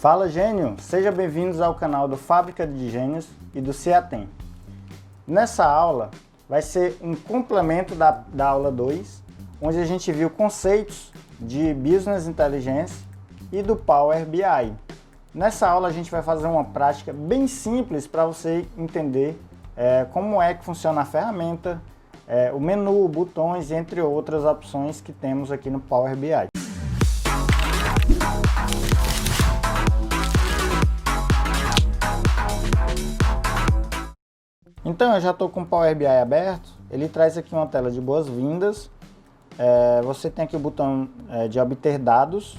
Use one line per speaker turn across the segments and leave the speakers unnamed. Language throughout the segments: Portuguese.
Fala Gênio, sejam bem-vindos ao canal do Fábrica de Gênios e do Ciatem. Nessa aula vai ser um complemento da aula 2, onde a gente viu conceitos de Business Intelligence e do Power BI. Nessa aula a gente vai fazer uma prática bem simples para você entender como é que funciona a ferramenta, o menu, botões, entre outras opções que temos aqui no Power BI. Então eu já estou com o Power BI aberto, ele traz aqui uma tela de boas-vindas. Você tem aqui o botão de obter dados,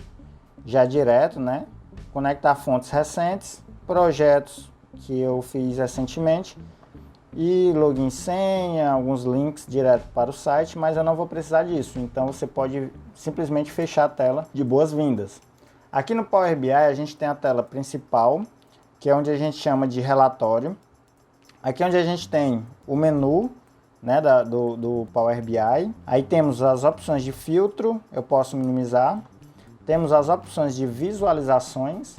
já direto, né? Conectar fontes recentes, projetos que eu fiz recentemente e login e senha, alguns links direto para o site, mas eu não vou precisar disso, então você pode simplesmente fechar a tela de boas-vindas. Aqui no Power BI a gente tem a tela principal, que é onde a gente chama de relatório. Aqui onde a gente tem o menu, né, do Power BI. Aí temos as opções de filtro, eu posso minimizar. Temos as opções de visualizações,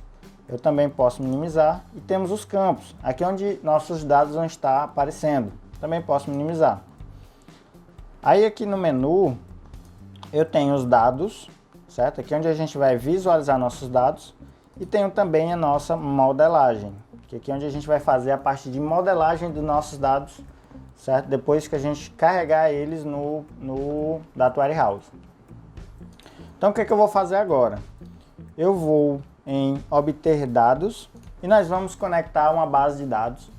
eu também posso minimizar. E temos os campos, aqui onde nossos dados vão estar aparecendo, também posso minimizar. Aí aqui no menu eu tenho os dados, certo? Aqui onde a gente vai visualizar nossos dados. E tenho também a nossa modelagem, que aqui é onde a gente vai fazer a parte de modelagem dos nossos dados, certo? Depois que a gente carregar eles no Data Warehouse. Então o que eu vou fazer agora? Eu vou em obter dados e nós vamos conectar uma base de dados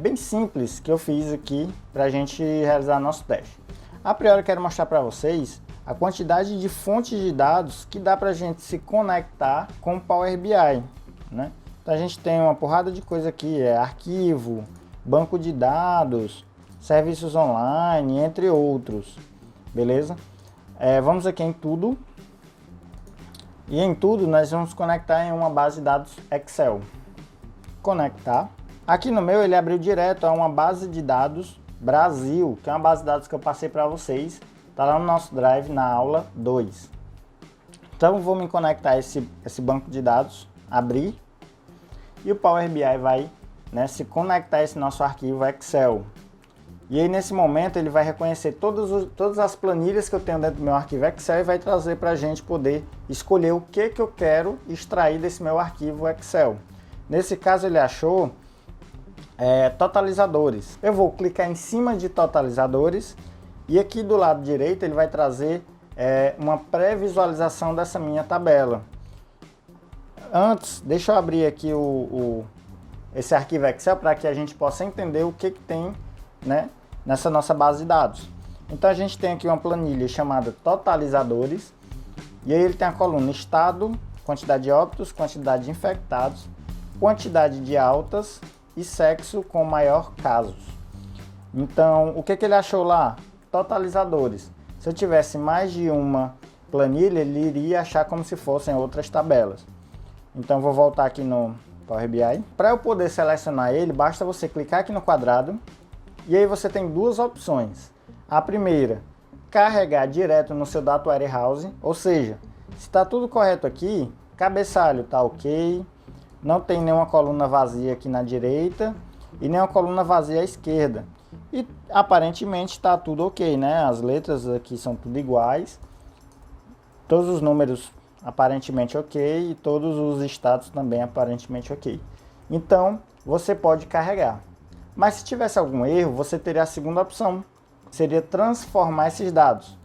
bem simples que eu fiz aqui para a gente realizar nosso teste. A priori eu quero mostrar para vocês a quantidade de fontes de dados que dá para a gente se conectar com o Power BI, né? Então a gente tem uma porrada de coisa aqui, arquivo, banco de dados, serviços online, entre outros, beleza? Vamos aqui em tudo, e em tudo nós vamos conectar em uma base de dados Excel. Conectar. Aqui no meu ele abriu direto a uma base de dados Brasil, que é uma base de dados que eu passei para vocês, tá lá no nosso Drive na aula 2. Então vou me conectar a esse banco de dados, abrir. E o Power BI vai, né, se conectar a esse nosso arquivo Excel. E aí nesse momento ele vai reconhecer todas as planilhas que eu tenho dentro do meu arquivo Excel e vai trazer para a gente poder escolher o que eu quero extrair desse meu arquivo Excel. Nesse caso ele achou totalizadores. Eu vou clicar em cima de totalizadores e aqui do lado direito ele vai trazer uma pré-visualização dessa minha tabela. Antes, deixa eu abrir aqui esse arquivo Excel para que a gente possa entender o que tem, né, nessa nossa base de dados. Então a gente tem aqui uma planilha chamada totalizadores, e aí ele tem a coluna estado, quantidade de óbitos, quantidade de infectados, quantidade de altas e sexo com maior casos. Então o que ele achou lá? Totalizadores. Se eu tivesse mais de uma planilha, ele iria achar como se fossem outras tabelas. Então vou voltar aqui no Power BI. Para eu poder selecionar ele, basta você clicar aqui no quadrado e aí você tem duas opções. A primeira, carregar direto no seu Data Warehouse, ou seja, se está tudo correto aqui, cabeçalho está ok, não tem nenhuma coluna vazia aqui na direita e nenhuma coluna vazia à esquerda. E aparentemente está tudo ok, né? As letras aqui são tudo iguais, todos os números aparentemente ok e todos os estados também aparentemente ok. Então você pode carregar. Mas se tivesse algum erro, você teria a segunda opção, seria transformar esses dados.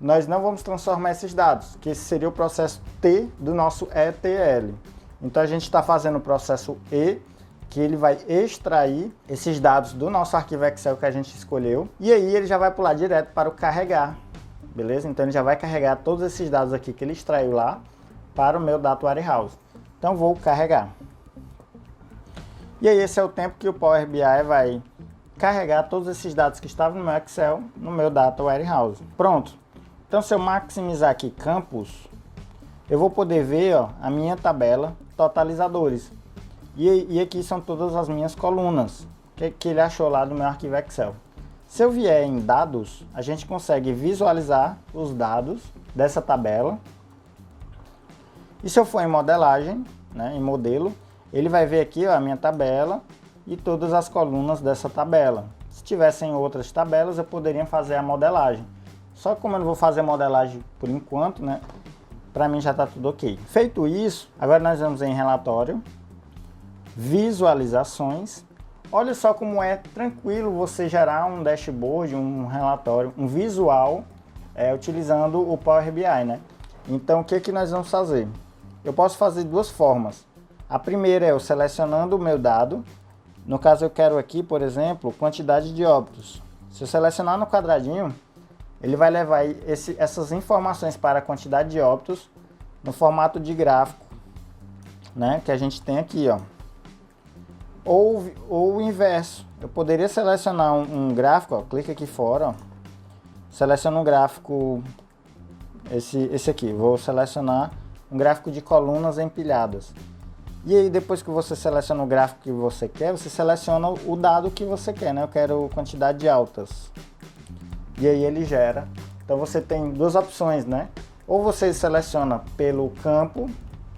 Nós não vamos transformar esses dados, que esse seria o processo T do nosso ETL. Então a gente está fazendo o processo E, que ele vai extrair esses dados do nosso arquivo Excel que a gente escolheu, e aí ele já vai pular direto para o carregar. Beleza? Então ele já vai carregar todos esses dados aqui que ele extraiu lá para o meu Data Warehouse. Então vou carregar. E aí esse é o tempo que o Power BI vai carregar todos esses dados que estavam no meu Excel no meu Data Warehouse. Pronto. Então se eu maximizar aqui campos, eu vou poder ver, ó, a minha tabela totalizadores. E aqui são todas as minhas colunas que ele achou lá do meu arquivo Excel. Se eu vier em dados, a gente consegue visualizar os dados dessa tabela. E se eu for em modelagem, né, em modelo, ele vai ver aqui, ó, a minha tabela e todas as colunas dessa tabela. Se tivessem outras tabelas, eu poderia fazer a modelagem. Só que como eu não vou fazer a modelagem por enquanto, né, para mim já está tudo ok. Feito isso, agora nós vamos em relatório, visualizações. Olha só como é tranquilo você gerar um dashboard, um relatório, um visual, utilizando o Power BI, né? Então, o que nós vamos fazer? Eu posso fazer de duas formas. A primeira é eu selecionando o meu dado. No caso, eu quero aqui, por exemplo, quantidade de óbitos. Se eu selecionar no quadradinho, ele vai levar essas informações para a quantidade de óbitos no formato de gráfico, né? Que a gente tem aqui, ó. Ou o inverso. Eu poderia selecionar um gráfico, ó, clica aqui fora, ó. Seleciono um gráfico, esse aqui. Vou selecionar um gráfico de colunas empilhadas. E aí, depois que você seleciona o gráfico que você quer, você seleciona o dado que você quer, né? Eu quero quantidade de altas. E aí ele gera. Então você tem duas opções, né? Ou você seleciona pelo campo,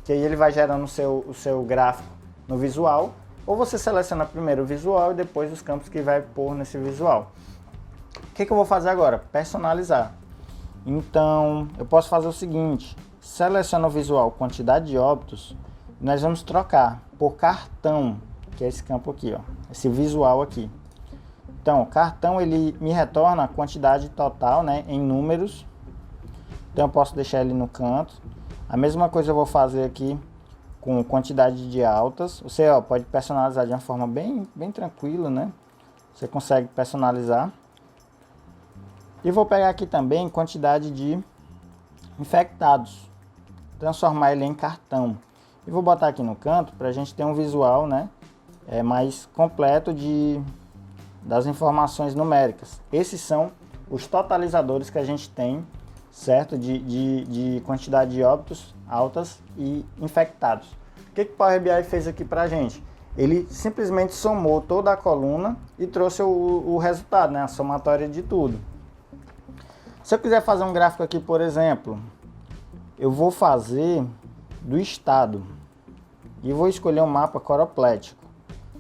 que aí ele vai gerando o seu gráfico no visual. Ou você seleciona primeiro o visual e depois os campos que vai pôr nesse visual. O que eu vou fazer agora? Personalizar. Então, eu posso fazer o seguinte. Seleciona o visual quantidade de óbitos. Nós vamos trocar por cartão, que é esse campo aqui, ó, esse visual aqui. Então, o cartão ele me retorna a quantidade total, né, em números. Então, eu posso deixar ele no canto. A mesma coisa eu vou fazer aqui com quantidade de altas. Você, ó, pode personalizar de uma forma bem tranquila, né? Você consegue personalizar. E vou pegar aqui também quantidade de infectados, transformar ele em cartão. E vou botar aqui no canto para a gente ter um visual, né, mais completo das informações numéricas. Esses são os totalizadores que a gente tem, certo? De quantidade de óbitos, altas e infectados. O que o Power BI fez aqui para a gente? Ele simplesmente somou toda a coluna e trouxe o resultado, né, a somatória de tudo. Se eu quiser fazer um gráfico aqui, por exemplo, eu vou fazer do estado e vou escolher um mapa coroplético.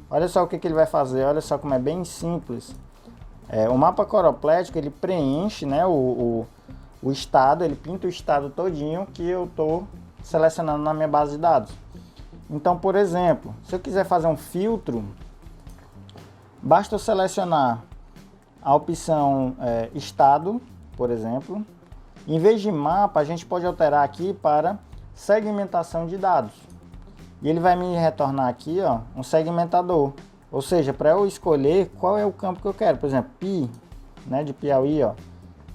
Olha só o que ele vai fazer, olha só como é bem simples. O mapa coroplético ele preenche, né, o estado, ele pinta o estado todinho que eu estou selecionando na minha base de dados. Então, por exemplo, se eu quiser fazer um filtro, basta eu selecionar a opção estado, por exemplo. Em vez de mapa, a gente pode alterar aqui para segmentação de dados. E ele vai me retornar aqui, ó, um segmentador. Ou seja, para eu escolher qual é o campo que eu quero. Por exemplo, Pi, né, de Piauí, ó.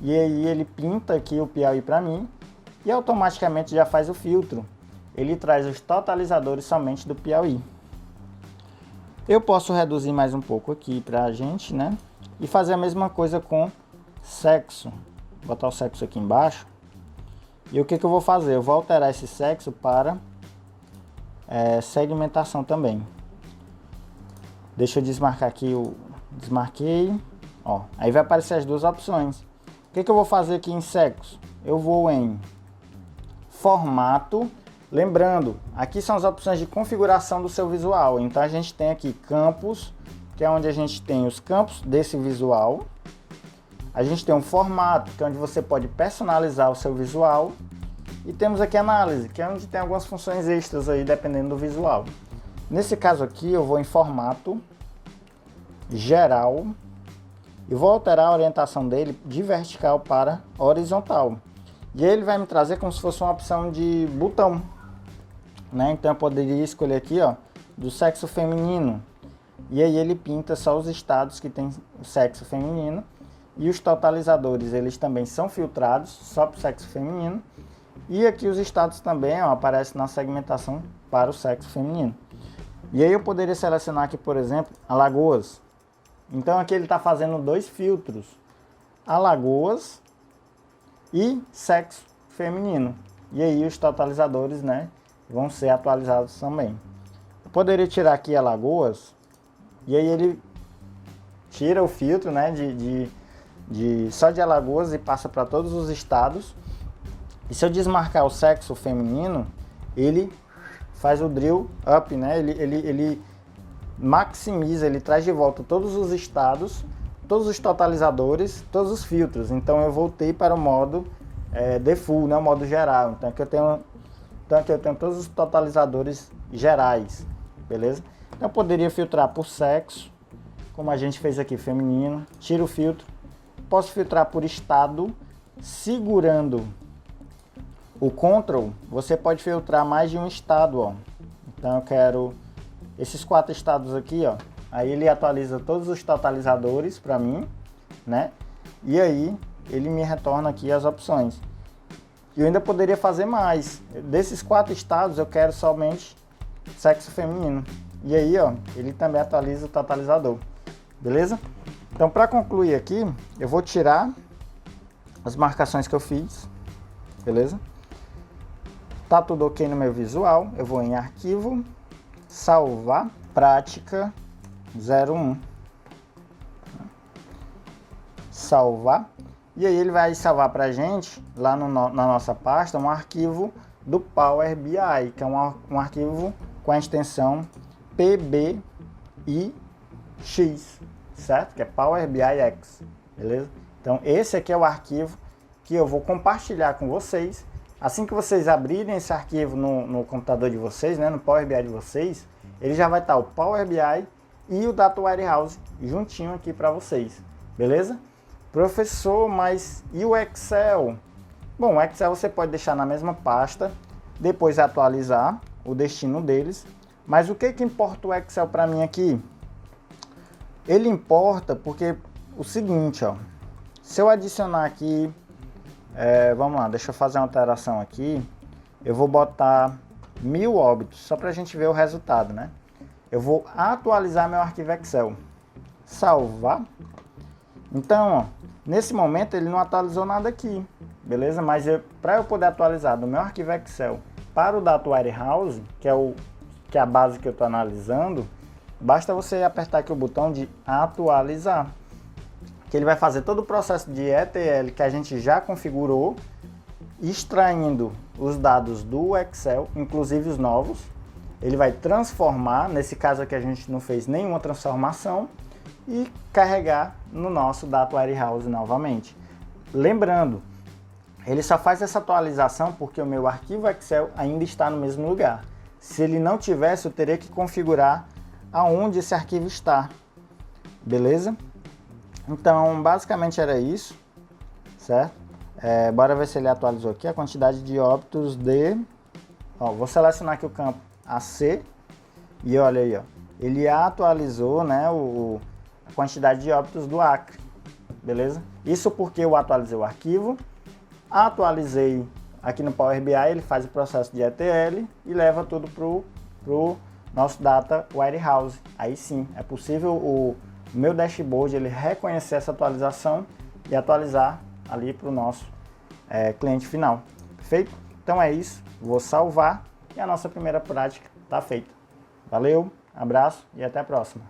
E aí ele pinta aqui o Piauí para mim e automaticamente já faz o filtro. Ele traz os totalizadores somente do Piauí. Eu posso reduzir mais um pouco aqui para a gente, né? E fazer a mesma coisa com sexo. Vou botar o sexo aqui embaixo. E o que eu vou fazer? Eu vou alterar esse sexo para segmentação também. Deixa eu desmarcar aqui desmarquei. Ó, aí vai aparecer as duas opções. O que eu vou fazer aqui em sexo? Eu vou em formato. Lembrando, aqui são as opções de configuração do seu visual. Então a gente tem aqui campos, que é onde a gente tem os campos desse visual. A gente tem um formato, que é onde você pode personalizar o seu visual. E temos aqui análise, que é onde tem algumas funções extras aí, dependendo do visual. Nesse caso aqui, eu vou em formato, geral, e vou alterar a orientação dele de vertical para horizontal. E ele vai me trazer como se fosse uma opção de botão, né? Então eu poderia escolher aqui, ó, do sexo feminino. E aí ele pinta só os estados que tem o sexo feminino. E os totalizadores, eles também são filtrados só para o sexo feminino. E aqui os estados também, ó, aparecem na segmentação para o sexo feminino. E aí eu poderia selecionar aqui, por exemplo, Alagoas. Então aqui ele está fazendo dois filtros. Alagoas e sexo feminino. E aí os totalizadores, né, vão ser atualizados também. Eu poderia tirar aqui Alagoas. E aí ele tira o filtro, né, só de Alagoas e passa para todos os estados. E se eu desmarcar o sexo feminino, ele faz o drill up, né? Ele maximiza, ele traz de volta todos os estados, todos os totalizadores, todos os filtros. Então eu voltei para o modo default, né? O modo geral. Então aqui eu tenho todos os totalizadores gerais, beleza? Então eu poderia filtrar por sexo, como a gente fez aqui, feminino. Tiro o filtro. Posso filtrar por estado, segurando o Ctrl, você pode filtrar mais de um estado, ó. Então eu quero esses 4 estados aqui, ó. Aí ele atualiza todos os totalizadores para mim, né? E aí ele me retorna aqui as opções. Eu ainda poderia fazer mais. Desses 4 estados eu quero somente sexo feminino. E aí, ó, ele também atualiza o totalizador. Beleza? Então, para concluir aqui, eu vou tirar as marcações que eu fiz. Beleza? Tá tudo ok no meu visual. Eu vou em arquivo, salvar, prática 01. Salvar. E aí ele vai salvar para a gente, lá na nossa pasta, um arquivo do Power BI, que é um arquivo com a extensão PBIX, certo? Que é Power BI X, beleza? Então esse aqui é o arquivo que eu vou compartilhar com vocês. Assim que vocês abrirem esse arquivo no computador de vocês, né, no Power BI de vocês, ele já vai estar o Power BI e o Data Warehouse juntinho aqui para vocês, beleza? Professor, mas e o Excel? Bom, o Excel você pode deixar na mesma pasta, depois atualizar o destino deles. Mas o que importa o Excel para mim aqui? Ele importa porque o seguinte, ó, se eu adicionar aqui, vamos lá, deixa eu fazer uma alteração aqui, eu vou botar 1000 óbitos, só para a gente ver o resultado, né? Eu vou atualizar meu arquivo Excel, salvar. Então, ó, nesse momento ele não atualizou nada aqui, beleza? Mas para eu poder atualizar do meu arquivo Excel para o Data Warehouse, que é a base que eu estou analisando, basta você apertar aqui o botão de atualizar, que ele vai fazer todo o processo de ETL que a gente já configurou, extraindo os dados do Excel, inclusive os novos. Ele vai transformar, nesse caso aqui a gente não fez nenhuma transformação, e carregar no nosso Data Warehouse novamente. Lembrando, ele só faz essa atualização porque o meu arquivo Excel ainda está no mesmo lugar. Se ele não tivesse, eu teria que configurar aonde esse arquivo está, beleza? Então, basicamente era isso, certo? Bora ver se ele atualizou aqui a quantidade de óbitos de... Ó, vou selecionar aqui o campo AC e olha aí, ó, ele atualizou, né, a quantidade de óbitos do Acre, beleza? Isso porque eu atualizei o arquivo, atualizei aqui no Power BI, ele faz o processo de ETL e leva tudo pro nosso Data Warehouse. Aí sim, é possível o meu dashboard ele reconhecer essa atualização e atualizar ali para o nosso cliente final. Perfeito? Então é isso, vou salvar e a nossa primeira prática está feita. Valeu, abraço e até a próxima.